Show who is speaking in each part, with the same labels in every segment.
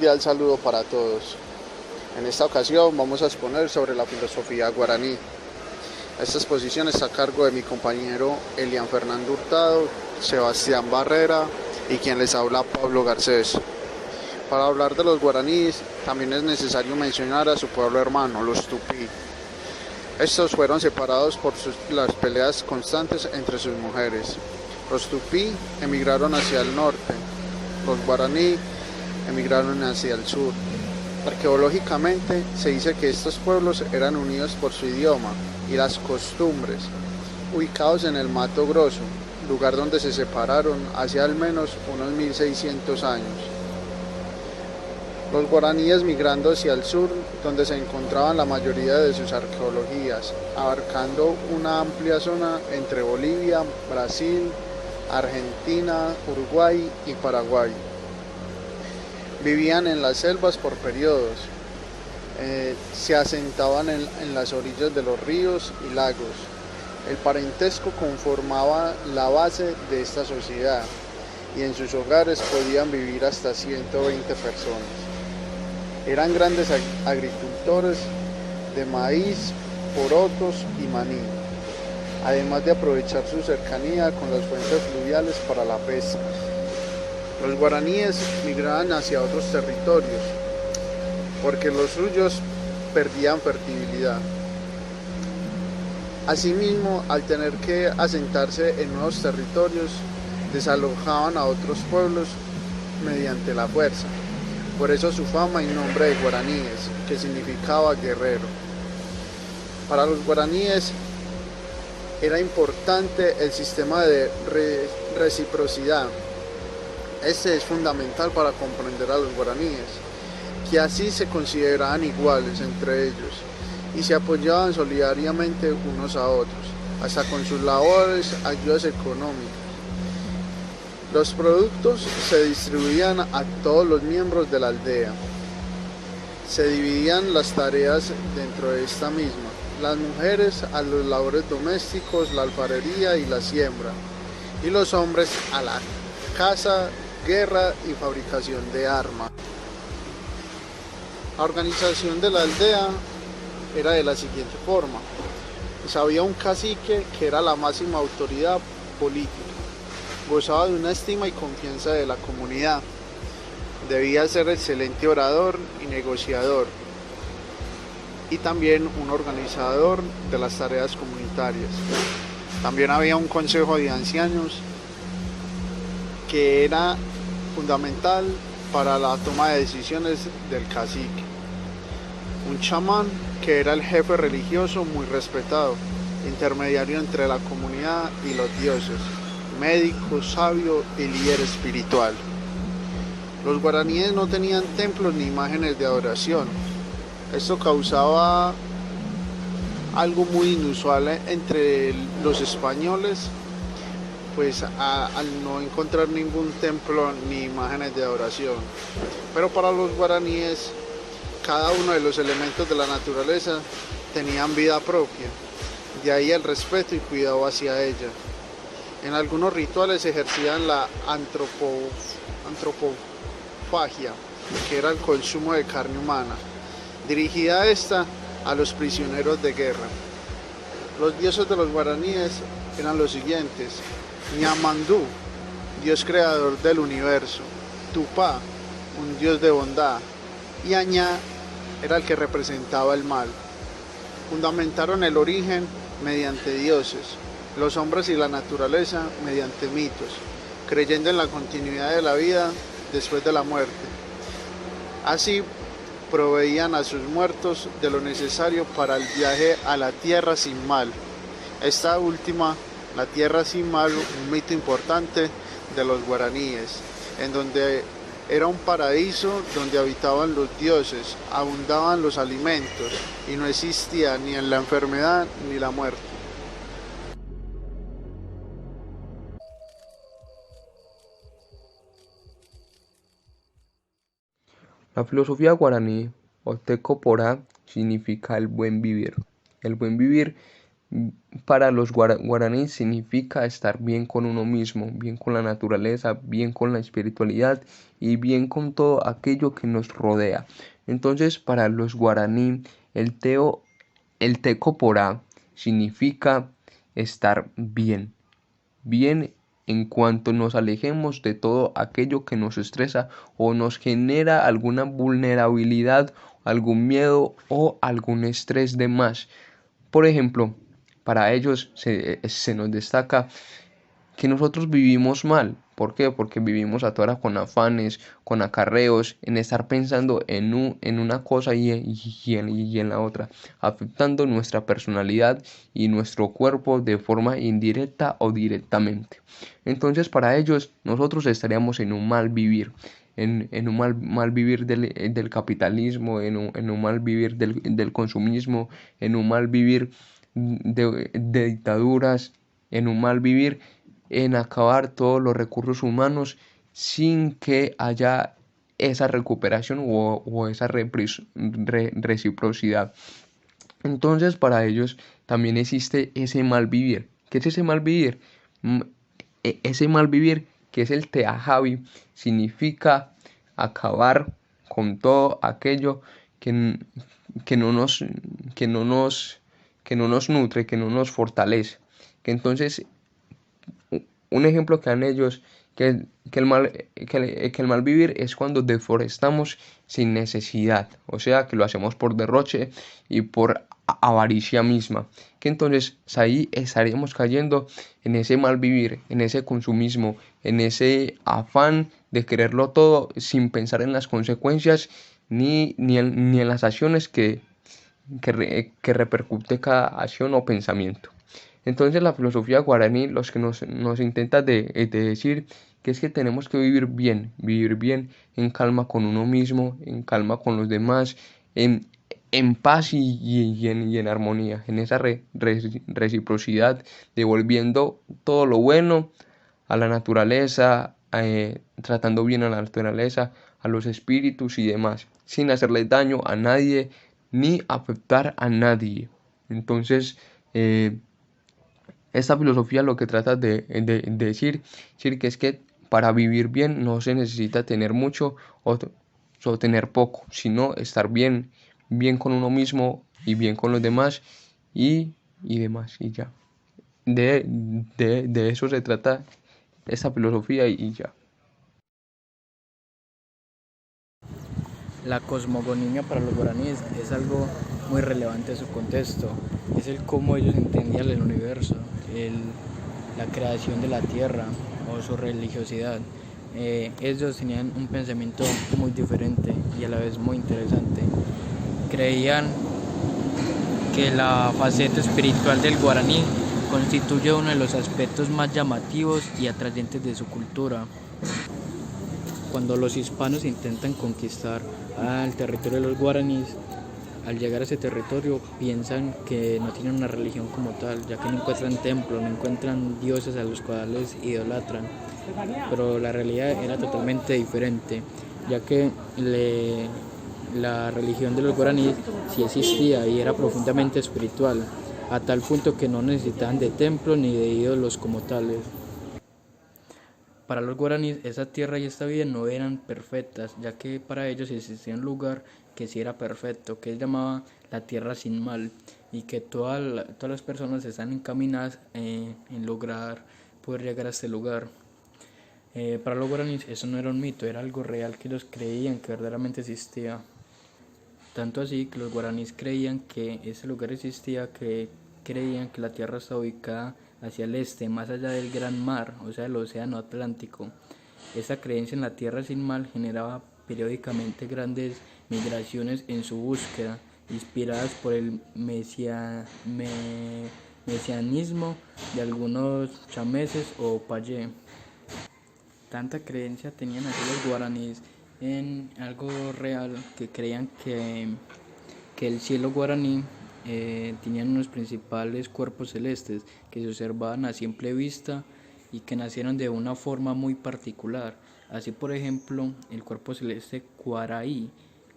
Speaker 1: cordial saludo para todos. En esta ocasión vamos a exponer sobre la filosofía guaraní. Esta exposición está a cargo de mi compañero Elian Fernando Hurtado, Sebastián Barrera y quien les habla Pablo Garcés. Para hablar de los guaraníes también es necesario mencionar a su pueblo hermano, los tupí. Estos fueron separados por las peleas constantes entre sus mujeres. Los tupí emigraron hacia el norte, los guaraní emigraron hacia el sur. Arqueológicamente se dice que estos pueblos eran unidos por su idioma y las costumbres, ubicados en el Mato Grosso, lugar donde se separaron hace al menos unos 1600 años. Los guaraníes migrando hacia el sur, donde se encontraban la mayoría de sus arqueologías, abarcando una amplia zona entre Bolivia, Brasil, Argentina, Uruguay y Paraguay. Vivían en las selvas por periodos, se asentaban en las orillas de los ríos y lagos. El parentesco conformaba la base de esta sociedad y en sus hogares podían vivir hasta 120 personas. Eran grandes agricultores de maíz, porotos y maní, además de aprovechar su cercanía con las fuentes fluviales para la pesca. Los guaraníes migraban hacia otros territorios porque los suyos perdían fertilidad. Asimismo, al tener que asentarse en nuevos territorios, desalojaban a otros pueblos mediante la fuerza. Por eso su fama y nombre de guaraníes, que significaba guerrero. Para los guaraníes era importante el sistema de reciprocidad. Este es fundamental para comprender a los guaraníes, que así se consideraban iguales entre ellos y se apoyaban solidariamente unos a otros, hasta con sus labores, ayudas económicas. Los productos se distribuían a todos los miembros de la aldea. Se dividían las tareas dentro de esta misma. Las mujeres a los labores domésticos, la alfarería y la siembra, y los hombres a la caza, guerra y fabricación de armas. La organización de la aldea era de la siguiente forma. Pues había un cacique que era la máxima autoridad política. Gozaba de una estima y confianza de la comunidad. Debía ser excelente orador y negociador, y también un organizador de las tareas comunitarias. También había un consejo de ancianos que era fundamental para la toma de decisiones del cacique. Un chamán que era el jefe religioso muy respetado, intermediario entre la comunidad y los dioses, médico, sabio y líder espiritual. Los guaraníes no tenían templos ni imágenes de adoración. Esto causaba algo muy inusual entre los españoles, pues al no encontrar ningún templo ni imágenes de adoración. Pero para los guaraníes, cada uno de los elementos de la naturaleza tenían vida propia, de ahí el respeto y cuidado hacia ella. En algunos rituales se ejercían la antropofagia, que era el consumo de carne humana, dirigida esta a los prisioneros de guerra. Los dioses de los guaraníes eran los siguientes: Ñamandú, dios creador del universo; Tupá, un dios de bondad; y Añá era el que representaba el mal. Fundamentaron el origen mediante dioses, los hombres y la naturaleza mediante mitos, creyendo en la continuidad de la vida después de la muerte. Así proveían a sus muertos de lo necesario para el viaje a la tierra sin mal. Esta última, la tierra sin mal, un mito importante de los guaraníes, en donde era un paraíso donde habitaban los dioses, abundaban los alimentos y no existía ni la enfermedad ni la muerte.
Speaker 2: La filosofía guaraní o Teco Porá significa el buen vivir. El buen vivir Para los guaraníes significa estar bien con uno mismo, bien con la naturaleza, bien con la espiritualidad y bien con todo aquello que nos rodea. Entonces, para los guaraní, el tecoporá significa estar bien, bien en cuanto nos alejemos de todo aquello que nos estresa o nos genera alguna vulnerabilidad, algún miedo o algún estrés de más. Por ejemplo, para ellos se nos destaca que nosotros vivimos mal. ¿Por qué? Porque vivimos a toda hora con afanes, con acarreos, en estar pensando en una cosa y en la otra, afectando nuestra personalidad y nuestro cuerpo de forma indirecta o directamente. Entonces, para ellos, nosotros estaríamos en un mal vivir. En un mal vivir del capitalismo, en un mal vivir del consumismo, en un mal vivir de dictaduras, en un mal vivir en acabar todos los recursos humanos sin que haya esa recuperación o esa reciprocidad. Entonces, para ellos también existe ese mal vivir. ¿Qué es ese mal vivir? Ese mal vivir, que es el teajavi, significa acabar con todo aquello que, que no nos, que no nos, que no nos nutre, que no nos fortalece. Que entonces un ejemplo que dan ellos, que el mal vivir es cuando deforestamos sin necesidad, o sea, que lo hacemos por derroche y por avaricia misma, que entonces ahí estaríamos cayendo en ese mal vivir, en ese consumismo, en ese afán de quererlo todo sin pensar en las consecuencias ni en las acciones que repercute cada acción o pensamiento. Entonces la filosofía guaraní los que nos intenta de decir que es que tenemos que vivir bien en calma con uno mismo, en calma con los demás, en paz y en armonía, en esa reciprocidad, devolviendo todo lo bueno a la naturaleza, tratando bien a la naturaleza, a los espíritus y demás, sin hacerle daño a nadie ni afectar a nadie. Entonces, esta filosofía lo que trata de decir que es que para vivir bien no se necesita tener mucho o tener poco, sino estar bien con uno mismo y bien con los demás y demás, y ya. De eso se trata esta filosofía y ya.
Speaker 3: La cosmogonía para los guaraníes es algo muy relevante en su contexto. Es el cómo ellos entendían el universo, la creación de la tierra o su religiosidad. Ellos tenían un pensamiento muy diferente y a la vez muy interesante. Creían que la faceta espiritual del guaraní constituye uno de los aspectos más llamativos y atrayentes de su cultura. Cuando los hispanos intentan conquistar al territorio de los guaraníes, al llegar a ese territorio piensan que no tienen una religión como tal, ya que no encuentran templos, no encuentran dioses a los cuales idolatran. Pero la realidad era totalmente diferente, ya que la religión de los guaraníes sí existía y era profundamente espiritual, a tal punto que no necesitaban de templos ni de ídolos como tales. Para los guaraníes esa tierra y esta vida no eran perfectas, ya que para ellos existía un lugar que sí era perfecto, que se llamaba la tierra sin mal, y que todas las personas están encaminadas en lograr poder llegar a este lugar. Para los guaraníes eso no era un mito, era algo real que ellos creían que verdaderamente existía. Tanto así que los guaraníes creían que ese lugar existía, que creían que la tierra está ubicada hacia el este, más allá del gran mar, o sea, el océano Atlántico. Esta creencia en la tierra sin mal generaba periódicamente grandes migraciones en su búsqueda, inspiradas por el mesianismo de algunos chameses o payé. Tanta creencia tenían así los guaraníes en algo real que creían que el cielo guaraní tenían unos principales cuerpos celestes que se observaban a simple vista y que nacieron de una forma muy particular. Así, por ejemplo, el cuerpo celeste Cuaraí,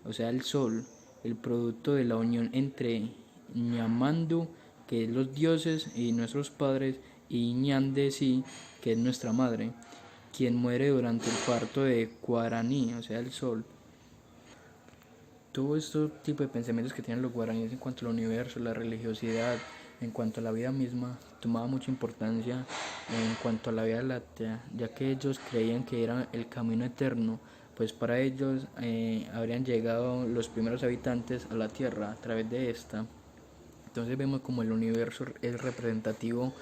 Speaker 3: o sea, el sol, el producto de la unión entre Ñamandu, que es los dioses y nuestros padres, y Ñandesi, que es nuestra madre, quien muere durante el parto de Guaraní, o sea, el sol. Todo este tipo de pensamientos que tienen los guaraníes en cuanto al universo, la religiosidad, en cuanto a la vida misma, tomaba mucha importancia en cuanto a la Vía Láctea, ya que ellos creían que era el camino eterno, pues para ellos habrían llegado los primeros habitantes a la Tierra a través de esta. Entonces vemos como el universo es representativo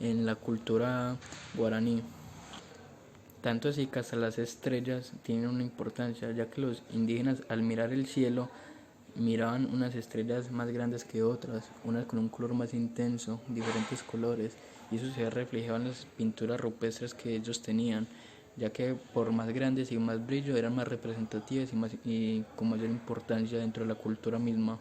Speaker 3: en la cultura guaraní. Tanto así que hasta las estrellas tienen una importancia, ya que los indígenas al mirar el cielo miraban unas estrellas más grandes que otras, unas con un color más intenso, diferentes colores, y eso se reflejaba en las pinturas rupestres que ellos tenían, ya que por más grandes y más brillo eran más representativas y con mayor importancia dentro de la cultura misma.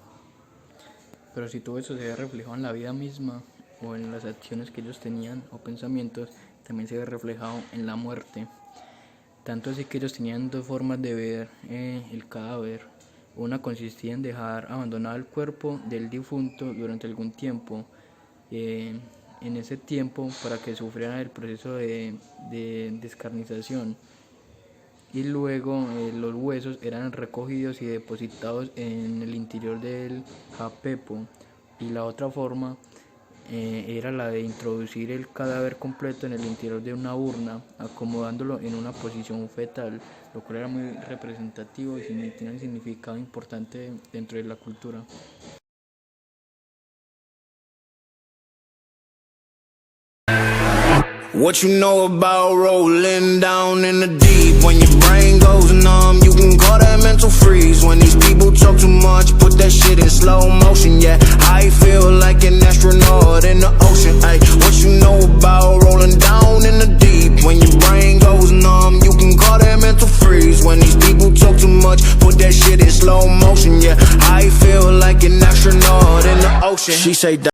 Speaker 3: Pero si todo eso se ve reflejado en la vida misma o en las acciones que ellos tenían o pensamientos, también se ve reflejado en la muerte. Tanto así que ellos tenían dos formas de ver el cadáver. Una consistía en dejar abandonado el cuerpo del difunto durante algún tiempo, en ese tiempo para que sufriera el proceso de descarnización, y luego los huesos eran recogidos y depositados en el interior del japepo, y la otra forma era la de introducir el cadáver completo en el interior de una urna, acomodándolo en una posición fetal, lo cual era muy representativo y tiene un significado importante dentro de la cultura.
Speaker 4: What you know about rolling down in the deep? When your brain goes numb, you can call that mental freeze. When these people talk too much, put that shit in slow motion. Yeah, I feel like an astronaut in the ocean. Ay, what you know about rolling down in the deep? When your brain goes numb, you can call that mental freeze. When these people talk too much, put that shit in slow motion. Yeah, I feel like an astronaut in the ocean. She say